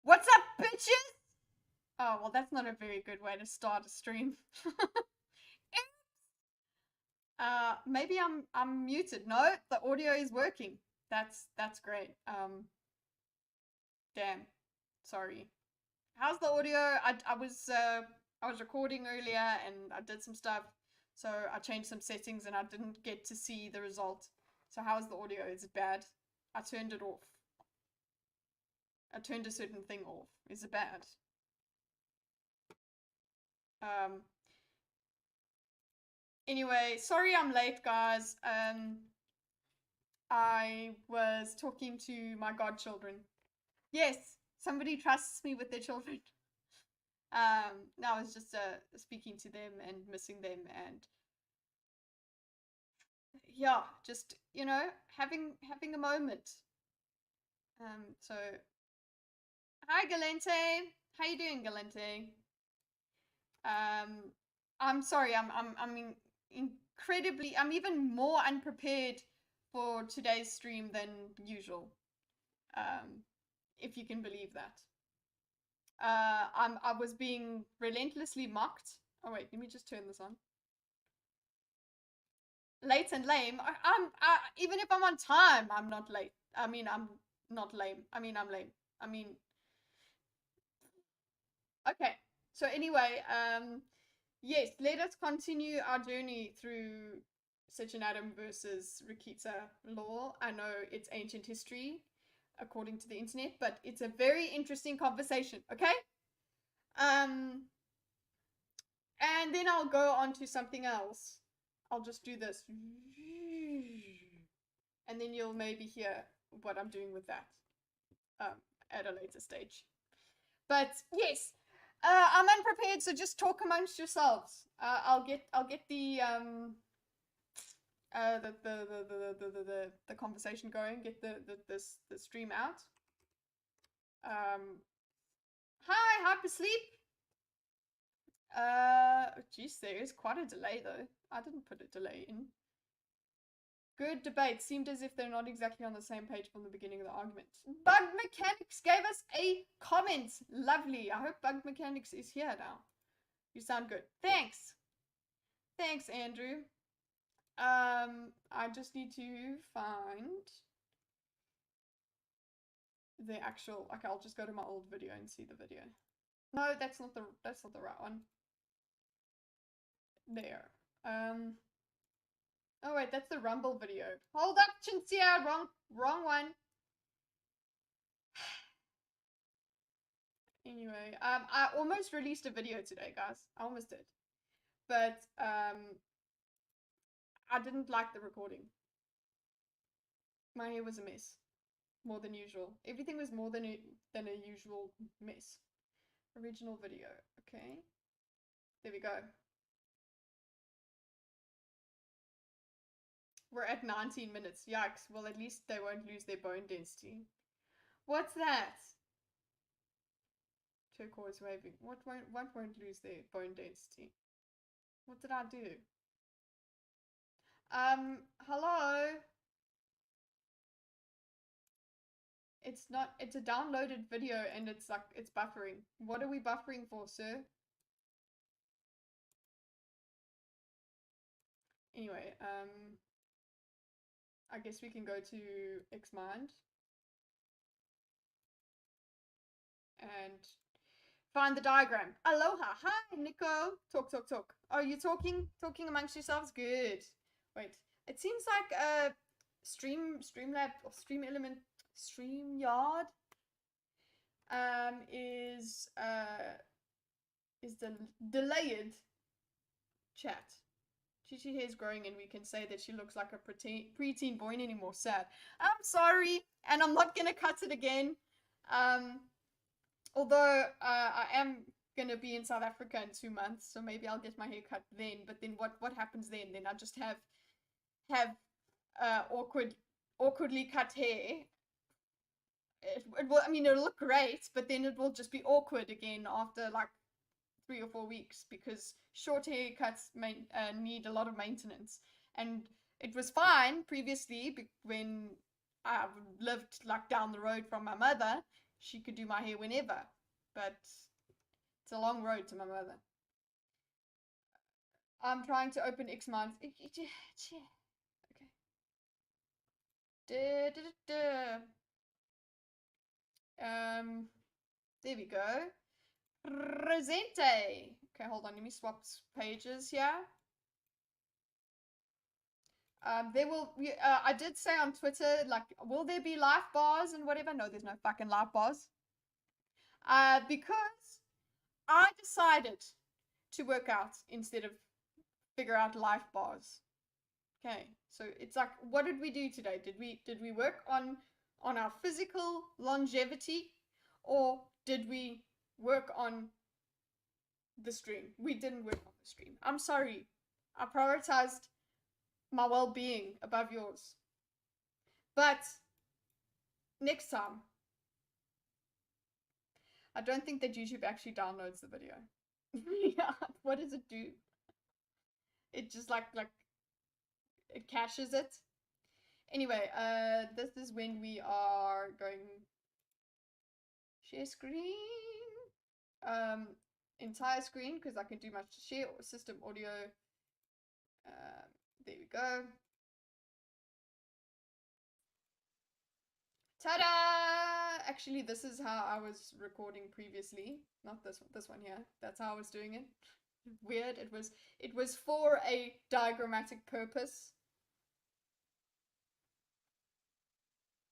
What's up, bitches? Oh, well, that's not a very good way to start a stream. Maybe I'm muted. No, the audio is working. That's great. Damn. Sorry. How's the audio? I was recording earlier and I did some stuff, so I changed some settings and I didn't get to see the result. So how's the audio? Is it bad? I turned it off. I turned a certain thing off. Is it bad? Um, Anyway, sorry I'm late, guys. I was talking to my godchildren. Yes, somebody trusts me with their children. Now I was just speaking to them and missing them, and yeah, just having a moment. So hi Galente, how you doing, Galente? I'm sorry, I'm incredibly, I'm even more unprepared for today's stream than usual. If you can believe that. I was being relentlessly mocked. Oh wait, let me just turn this on. Late and lame. Even if I'm on time, I'm not late. I mean, I'm not lame. I mean, I'm lame. I mean, okay. So anyway, yes, let us continue our journey through Sitch and Adam versus Rekieta law. I know it's ancient history, according to the internet, but it's a very interesting conversation, okay? And then I'll go on to something else. I'll just do this. And then you'll maybe hear what I'm doing with that at a later stage. But yes, I'm unprepared, so just talk amongst yourselves. I'll get the conversation going, get the stream out. Hi, Hypersleep. Geez, there is quite a delay though. I didn't put a delay in. Good debate. Seemed as if they're not exactly on the same page from the beginning of the argument. Bug Mechanics gave us a comment. Lovely. I hope Bug Mechanics is here now. You sound good. Thanks. Thanks, Andrew. I just need to find the actual. Okay, I'll just go to my old video and see the video. No, that's not the right one. There. Oh wait, that's the Rumble video. Hold up, Chintzia, wrong one. Anyway, I almost released a video today, guys. I almost did. But I didn't like the recording. My hair was a mess. More than usual. Everything was more than a usual mess. Original video. Okay. There we go. We're at 19 minutes. Yikes. Well, at least they won't lose their bone density. What's that? Turquoise waving. What won't lose their bone density? What did I do? Hello? It's not, it's a downloaded video and it's like, it's buffering. What are we buffering for, sir? Anyway, I guess we can go to Xmind and find the diagram. Aloha. Hi, Nico. Talk. Oh, you're talking amongst yourselves? Good. Wait. It seems like Streamlab or Stream Element, StreamYard is the delayed chat. Chichi hair is growing and we can say that she looks like a preteen boy anymore. Sad. I'm sorry, and I'm not gonna cut it again. Although I am gonna be in South Africa in 2 months, so maybe I'll get my hair cut then. But then what happens then? Then I just have awkwardly cut hair. It will. I mean, it'll look great, but then it will just be awkward again after like 3 or 4 weeks because short haircuts need a lot of maintenance. And it was fine previously when I lived like down the road from my mother. she could do my hair whenever, but it's a long road to my mother. I'm trying to open X months. Okay. There we go. Presente. Okay, hold on. Let me swap pages here. There will. I did say on Twitter, like, will there be life bars and whatever? No, there's no fucking life bars. Because I decided to work out instead of figure out life bars. Okay, so it's like, what did we do today? Did we work on our physical longevity, or did we work on the stream? We didn't work on the stream. I'm sorry. I prioritized my well-being above yours. But next time, I don't think that YouTube actually downloads the video. Yeah, what does it do? It just like it caches it. Anyway, this is when we are going share screen. Entire screen, because I can do my share system audio. There we go. Ta-da! Actually, this is how I was recording previously. Not this one here. That's how I was doing it. Weird. It was for a diagrammatic purpose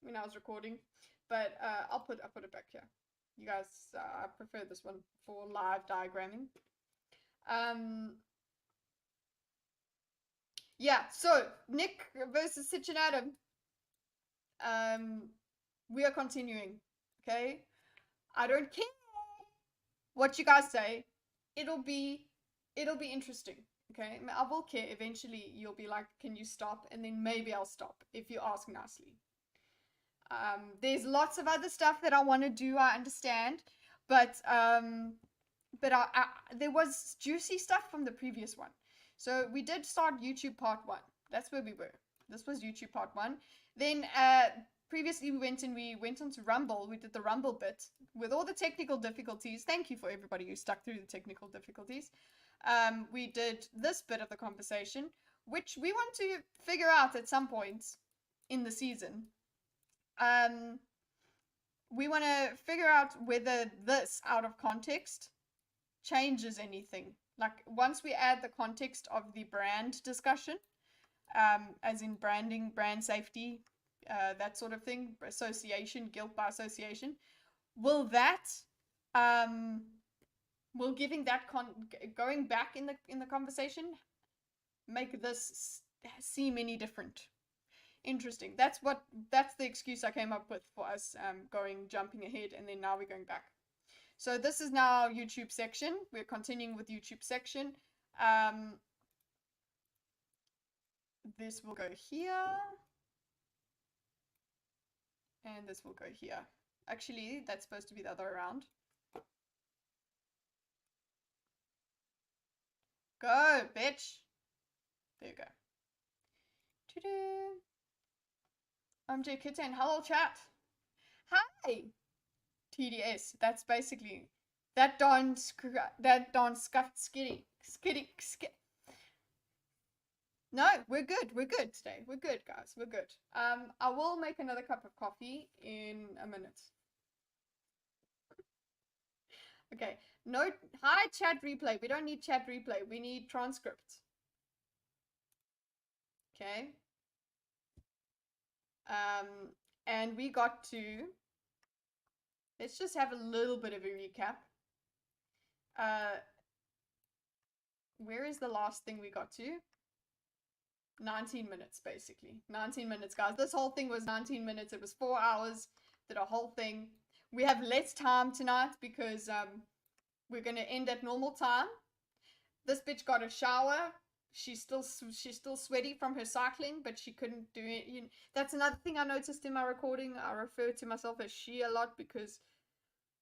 when I was recording. But I'll put it back here. You guys, I prefer this one for live diagramming. Yeah, so Nick versus Sitch and Adam. We are continuing, okay? I don't care what you guys say. It'll be interesting, okay? I will care. Eventually, you'll be like, can you stop? And then maybe I'll stop if you ask nicely. There's lots of other stuff that I want to do, I understand. But there was juicy stuff from the previous one. So we did start YouTube part 1. That's where we were. This was YouTube part 1. Then previously we went onto Rumble. We did the Rumble bit with all the technical difficulties. Thank you for everybody who stuck through the technical difficulties. We did this bit of the conversation, which we want to figure out at some point in the season. We want to figure out whether this out of context changes anything. Like, once we add the context of the brand discussion, as in branding, brand safety, that sort of thing, association, guilt by association, will giving that going back in the conversation make this seem any different? Interesting. That's the excuse I came up with for us jumping ahead, and then now we're going back. So this is now YouTube section. We're continuing with YouTube section. This will go here. And this will go here. Actually, that's supposed to be the other way around. Go, bitch. There you go. Ta-da. I'm Rekieta and hello chat. Hi. TDS. That's basically that darn scuffed skitty. No, we're good. We're good today. We're good, guys. We're good. I will make another cup of coffee in a minute. Okay. No, hi chat replay. We don't need chat replay. We need transcript. Okay. And we got to, let's just have a little bit of a recap. Where is the last thing we got to? 19 minutes, basically. 19 minutes, guys. This whole thing was 19 minutes. It was 4 hours. Did a whole thing. We have less time tonight because we're going to end at normal time. This bitch got a shower. She's still sweaty from her cycling, but she couldn't do it. You know, that's another thing I noticed in my recording. I refer to myself as she a lot because,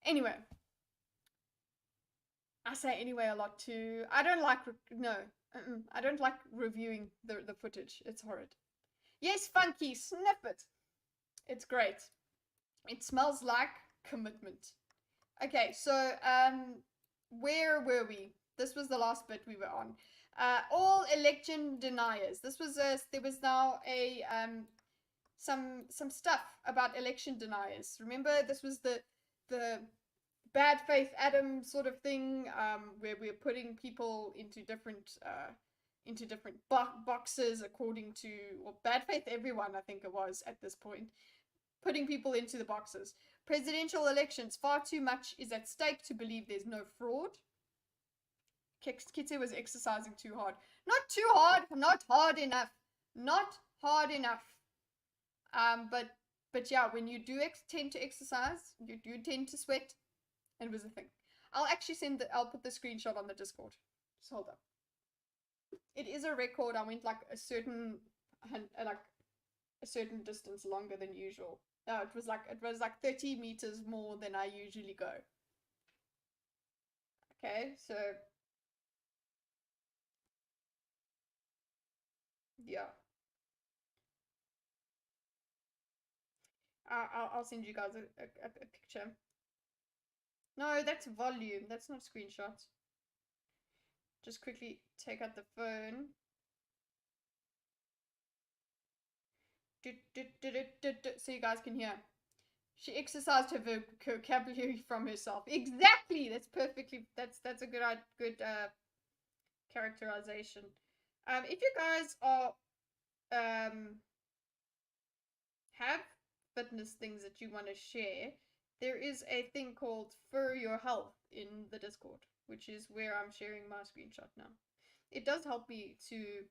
anyway, I say anyway a lot too. I don't like I don't like reviewing the footage. It's horrid. Yes, Funky, sniff it. It's great. It smells like commitment. Okay, so where were we? This was the last bit we were on. All election deniers. This was there was now a some stuff about election deniers. Remember, this was the bad faith Adam sort of thing, where we're putting people into different boxes according to, or bad faith everyone, I think it was at this point, putting people into the boxes. Presidential elections, far too much is at stake to believe there's no fraud. Kitty was exercising too hard. Not too hard, not hard enough. Not hard enough. But yeah, when you do tend to exercise, you do tend to sweat. And it was a thing. I'll actually I'll put the screenshot on the Discord. Just hold up. It is a record. I went like a certain distance longer than usual. No, it was like 30 meters more than I usually go. Okay, so yeah. I'll send you guys a picture. No, that's volume. That's not screenshots. Just quickly take out the phone. So you guys can hear. She exercised her vocabulary from herself. Exactly. That's perfectly. That's a good characterization. If you guys are have fitness things that you want to share, there is a thing called For Your Health in the Discord, which is where I'm sharing my screenshot now. It does help me to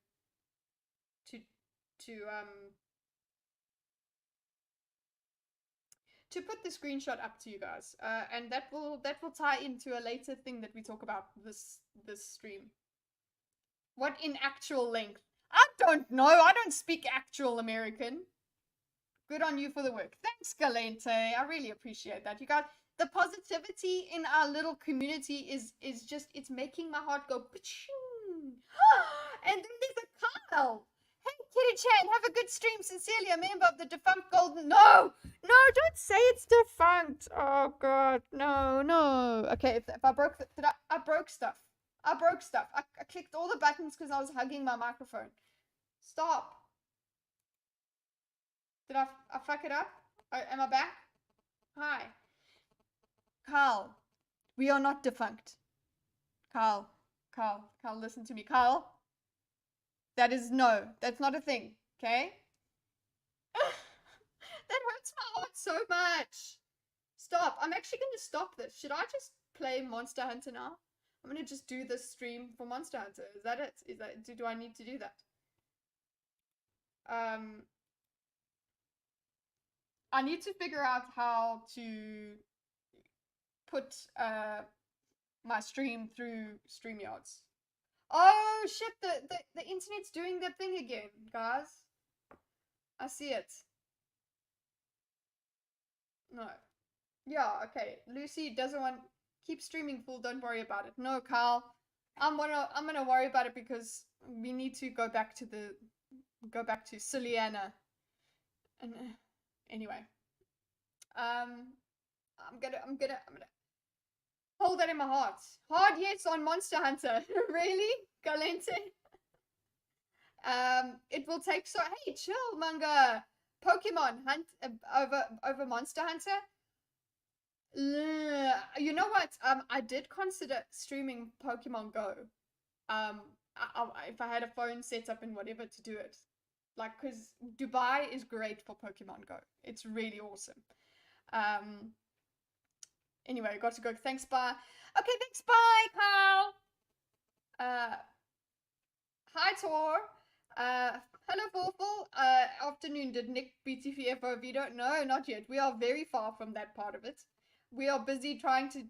put the screenshot up to you guys, and that will tie into a later thing that we talk about this stream. What in actual length? I don't know. I don't speak actual American. Good on you for the work. Thanks, Galente. I really appreciate that. You guys, the positivity in our little community is just, it's making my heart go pa-ching. And then there's a Kyle. Hey, Kitty Chan, have a good stream. Sincerely, a member of the defunct Golden. No, don't say it's defunct. Oh God, no. Okay, if I broke, I broke stuff. I clicked all the buttons because I was hugging my microphone. Stop. Did I fuck it up? Am I back? Hi. Carl, we are not defunct. Carl, listen to me. Carl, that's not a thing, okay? That hurts my heart so much. Stop. I'm actually going to stop this. Should I just play Monster Hunter now? I'm going to just do this stream for Monster Hunter. Is that it? Do I need to do that? I need to figure out how to put my stream through StreamYards. Oh shit, the internet's doing that thing again, guys. I see it. No. Yeah, okay. Lucy doesn't want keep streaming, fool, don't worry about it. No, Carl. I'm gonna worry about it because we need to go back to silly Anna. And anyway. I'm gonna hold that in my heart. Hard yes on Monster Hunter. Really? Galente? It will take hey, chill, manga. Pokemon Hunt over Monster Hunter? You know what? I did consider streaming Pokemon Go. If I had a phone set up and whatever to do it. Like, because Dubai is great for Pokemon Go. It's really awesome. Anyway, got to go. Thanks, bye. Okay, thanks, bye, Carl. Hi, Tor. Hello, Fawful. Afternoon. Did Nick BTF Vito? No, not yet. We are very far from that part of it. We are busy trying to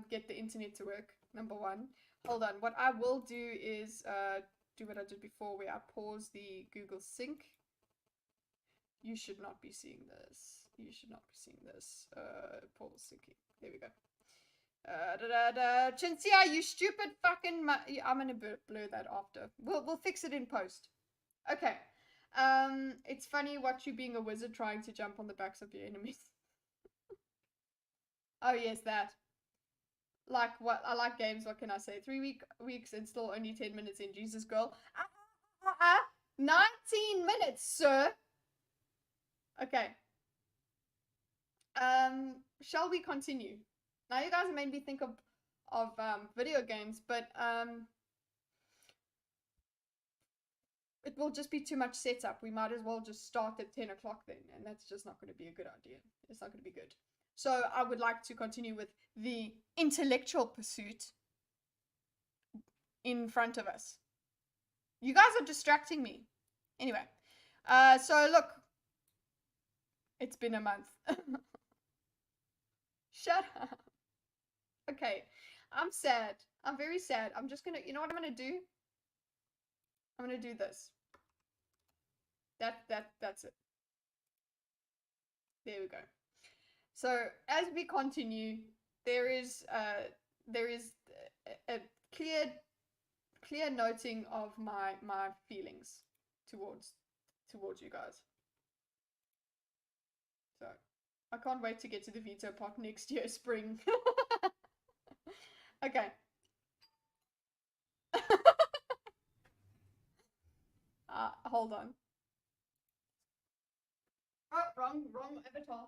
get the internet to work, number one. Hold on. What I will do is do what I did before, where I pause the Google Sync. You should not be seeing this. Pause syncing. There we go. Chinsia, you stupid fucking. I'm gonna blur that after. We'll fix it in post. Okay. It's funny watch you being a wizard trying to jump on the backs of your enemies. Oh yes, that. Like what? I like games. What can I say? 3 weeks and still only 10 minutes in. Jesus, girl. 19 minutes, sir. Okay. Shall we continue? Now you guys made me think of video games, but it will just be too much setup. We might as well just start at 10 o'clock then, and that's just not going to be a good idea. It's not going to be good. So I would like to continue with the intellectual pursuit in front of us. You guys are distracting me. Anyway, so look, it's been a month. Shut up. Okay, I'm sad. I'm very sad. I'm just gonna, you know what I'm gonna do? I'm gonna do this. That's it. There we go. So as we continue, there is a clear noting of my feelings towards you guys. So I can't wait to get to the veto part next year, spring. Okay. Hold on. Oh, wrong avatar.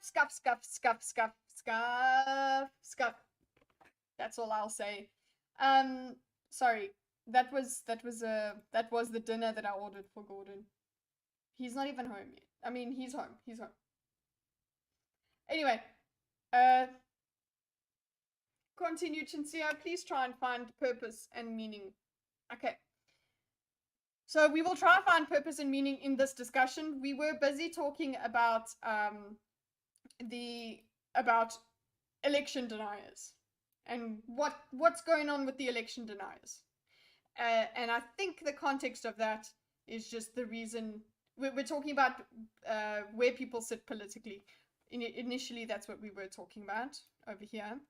Scuff, scuff, scuff, scuff, scuff, scuff, scuff. That's all I'll say. Sorry. That was the dinner that I ordered for Gordon. He's not even home yet. I mean, he's home. He's home. Anyway, continue, Chinsia. Please try and find purpose and meaning. Okay. So we will try and find purpose and meaning in this discussion. We were busy talking about about election deniers and what's going on with the election deniers. And I think the context of that is just the reason we're talking about where people sit politically. Initially, that's what we were talking about over here.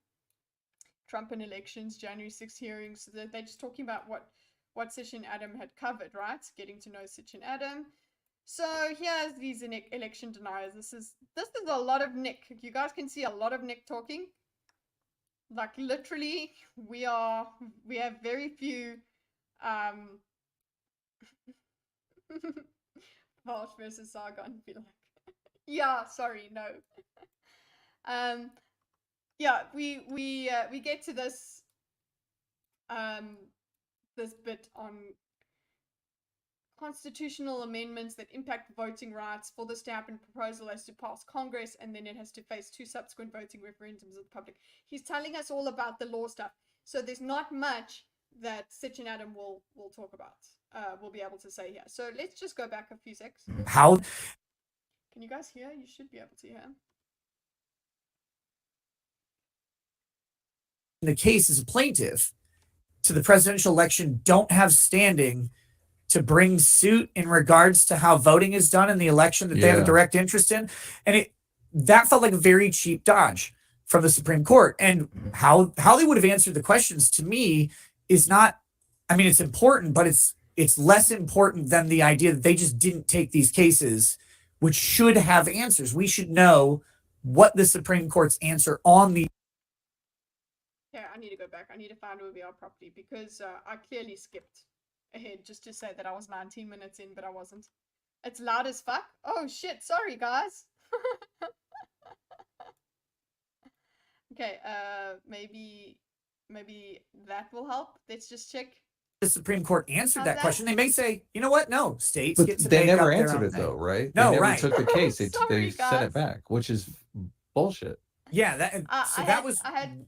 Trump and elections, January 6th hearings. So they're just talking about what Sitch and Adam had covered, right? Getting to know Sitch and Adam. So here's these election deniers. This is a lot of Nick. You guys can see a lot of Nick talking. Like literally, we have very few Valsh versus Sargon. Be like, yeah, sorry, no. Yeah, we get to this this bit on constitutional amendments that impact voting rights. For this to happen, proposal has to pass Congress, and then it has to face 2 subsequent voting referendums of the public. He's telling us all about the law stuff. So there's not much that Sitch and Adam will talk about. We'll be able to say here. So let's just go back a few secs. How? Can you guys hear? You should be able to hear. The case as a plaintiff to the presidential election don't have standing to bring suit in regards to how voting is done in the election that they have a direct interest in. And that felt like a very cheap dodge from the Supreme Court. And how they would have answered the questions to me is not, I mean, it's important, but it's less important than the idea that they just didn't take these cases, which should have answers. We should know what the Supreme Court's answer on the. Yeah, I need to go back. I need to find where we are properly because I clearly skipped ahead just to say that I was 19 minutes in, but I wasn't. It's loud as fuck. Oh shit, sorry guys. Okay, maybe that will help. Let's just check. The Supreme Court answered that question. They may say, you know what? No, states get to they make never up answered their it own though, thing. right? No, they never right. took the case. They Sorry, sent guys. it back, which is bullshit. Yeah, that was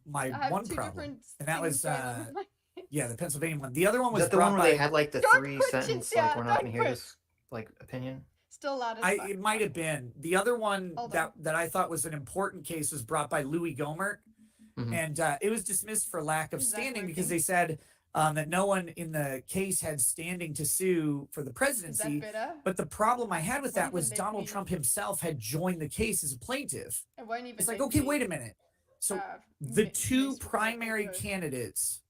my one two problem, different and that was things going on with my head. yeah, the Pennsylvania one. The other one was Is that the one brought where they by. had like the Don't 3 quit, sentence, Cynthia, like we're not don't gonna hear quit. this like opinion? Still loud as fuck. It might have been the other one Hold that I thought was an important case was brought by Louis Gohmert, Mhm. and it was dismissed for lack of Is that standing because working? they said that no one in the case had standing to sue for the Is that presidency. better? But the problem I had with Won't that was even let Donald me- Trump himself had joined the case as a plaintiff. It won't even It's like, let okay, me, wait a minute. So the mess two with the primary audio. candidates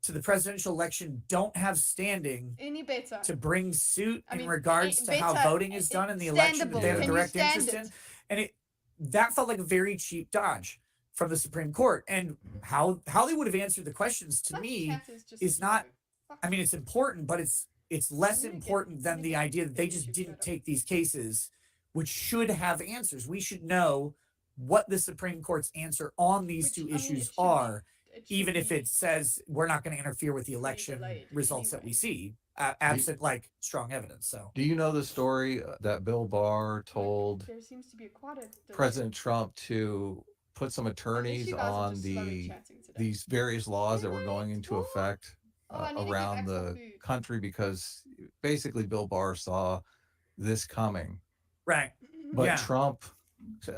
to the presidential election don't have standing Any better? to bring suit I in mean, regards to how better, voting is done in the election that standable. they have a Can you direct stand interest in. it? And that felt like a very cheap dodge from the Supreme Court. And how they would have answered the questions to That me cat just is not, slow. I mean, it's important, but it's less I'm gonna important than the idea that they maybe just should didn't shut up. take these cases, which should have answers. We should know what the Supreme Court's answer on these Which, two I mean, issues it should are, it should even if be it says we're not going to interfere with the election delayed results that we anyway. see, absent like strong evidence. So, Do you know the story that Bill Barr told There seems to be quite a delay. President Trump to put some I guess attorneys you guys are on just slow in chatting today. these various laws that were Damn going it, into what? effect Oh, I need to give around Axel the food. country because basically Bill Barr saw this coming. right. But Yeah. Trump,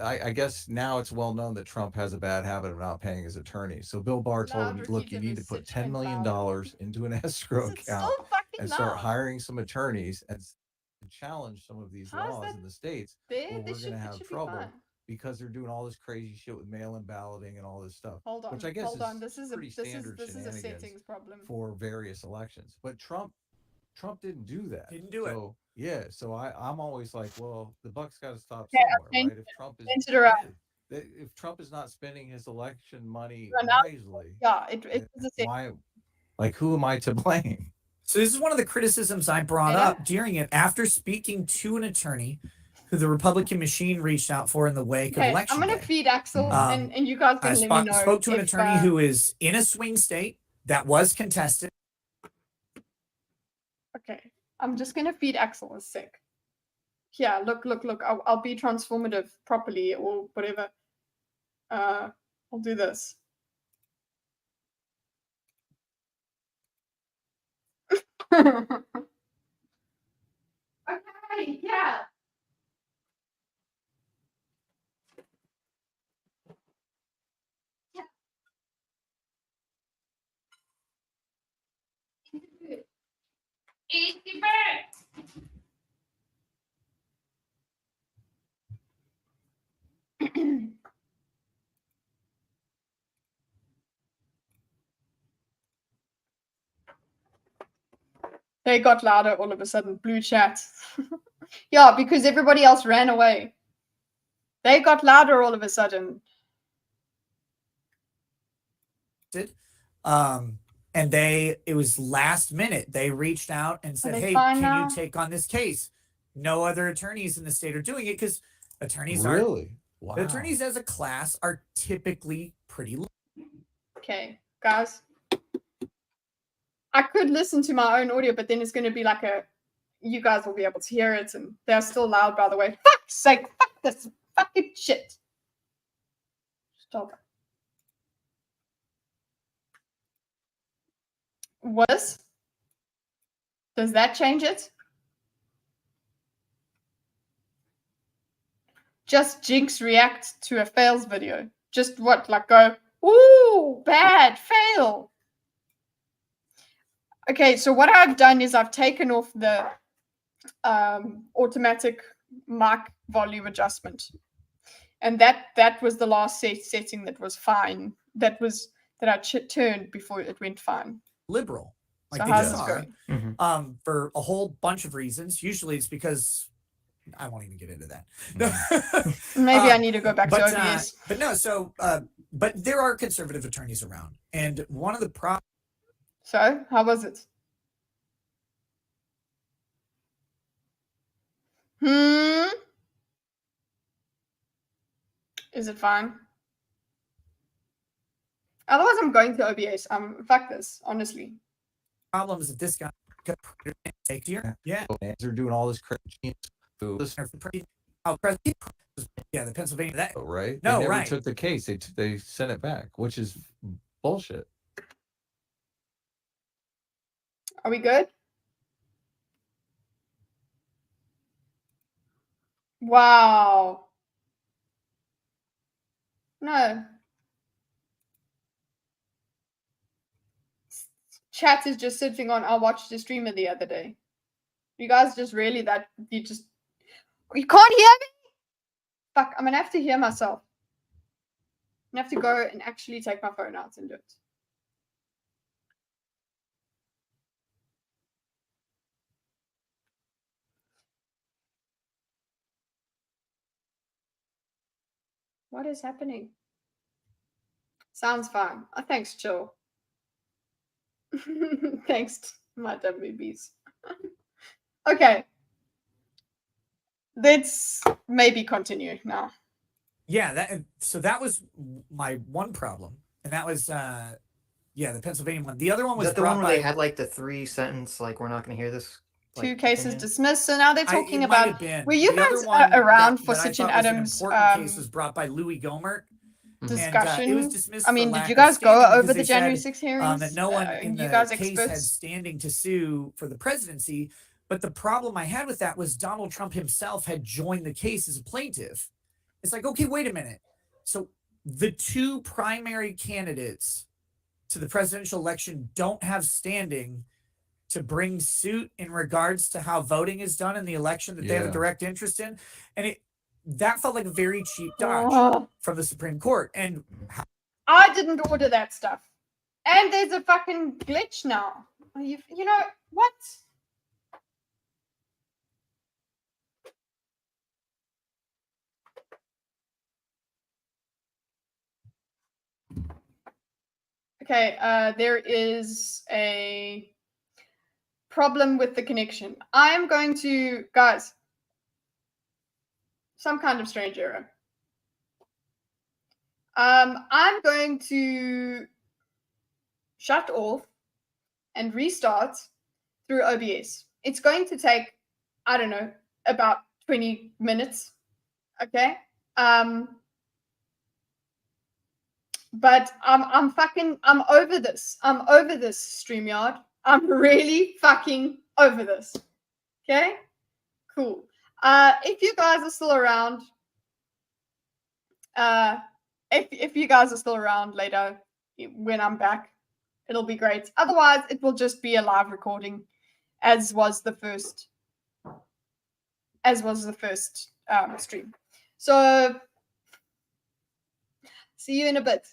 I guess now it's well known that Trump has a bad habit of not paying his attorneys. So Bill Barr told him, Loud look, you Rekieta need to versus put Sitch $10 and million loud. into an escrow Is it account still fucking and start loud? hiring some attorneys and challenge some of these How is laws that in the states. there? Well, we're This going to should- it have should be trouble fine. because they're doing all this crazy shit with mail-in balloting and all this stuff, Hold on. which I guess Hold is on. This is a pretty standard this is a shenanigans settings problem. for various elections. But Trump didn't do that. Didn't do it. So yeah, so I'm always like, well, the buck's got to stop Okay, somewhere, right? If Trump is Changed it around. if Trump is not spending his election money Right now? wisely, Yeah, it is a setting. why? Like, who am I to blame? So this is one of the criticisms I brought Better? up during it after speaking to an attorney who the Republican machine reached out for in the wake of Okay, election I'm gonna day. feed Axel, Mhm. and you guys I can let me know. spoke to an if, attorney who is in a swing state that was contested. Okay, I'm just gonna feed Axel a sec. Here, look. I'll be transformative properly or whatever. I'll do this. Okay, yeah. Easy bird. They got louder all of a sudden. Blue chat. Yeah, because everybody else ran away. They got louder all of a sudden. And it was last minute. They reached out and said, they hey, fine can now? you take on this case? No other attorneys in the state are doing it because attorneys Really? Wow. the attorneys as a class are typically pretty low. Okay, guys. I could listen to my own audio, but then it's going to be like you guys will be able to hear it, and they're still loud, by the way. Fuck's sake, fuck this fucking shit. Stop. Was? Does that change it? Just Jinx react to a fails video. Just what? Like go, ooh, bad, fail. Okay, so what I've done is I've taken off the automatic mic volume adjustment, and that was the last setting that was fine. That I turned before it went fine. Liberal. Like So they how's just this are. going? For a whole bunch of reasons. Usually it's because I won't even get into that. Maybe I need to go back to OBS. But no, so but there are conservative attorneys around, and one of the problems. So how was it? Is it fine? Otherwise, I'm going to OBS. Fuck this, honestly. Problems that this guy take here. Yeah. They're doing all this crazy Yeah, the Pennsylvania that right? No, they never right. took the case. They sent it back, which is bullshit. Are we good? Wow. No. chat is just sitting on, I watched a streamer the other day. You guys just really that, you can't hear me? Fuck, I'm gonna have to hear myself. I'm gonna have to go and actually take my phone out and do it. What is happening? Sounds fine. Oh, thanks, Chill. Thanks, my WBs. Okay. Let's maybe continue now. Yeah, that was my one problem. And that was the Pennsylvania one. The other one was the one where they had like the 3-sentence, like, we're not going to hear this. Like, 2 cases dismissed. So now they're talking about. Were you guys around for Sitch and Adams' case was brought by Louis Gohmert. discussion? And, it was dismissed. I mean, did you guys go over the January 6 hearings? That no one in the case had standing to sue for the presidency. But the problem I had with that was Donald Trump himself had joined the case as a plaintiff. It's like, okay, wait a minute. So the 2 primary candidates to the presidential election don't have standing to bring suit in regards to how voting is done in the election that they have a direct interest in. And that felt like a very cheap dodge from the Supreme Court. And I didn't order that stuff. And there's a fucking glitch now. You know what? Okay, there is a problem with the connection. I am going to, guys, some kind of strange error. I'm going to shut off and restart through OBS. It's going to take, I don't know, about 20 minutes. Okay. But I'm over this. I'm over this, StreamYard. I'm really fucking over this. Okay? Cool. If you guys are still around, if you guys are still around later when I'm back, it'll be great. Otherwise, it will just be a live recording, as was the first stream. So see you in a bit.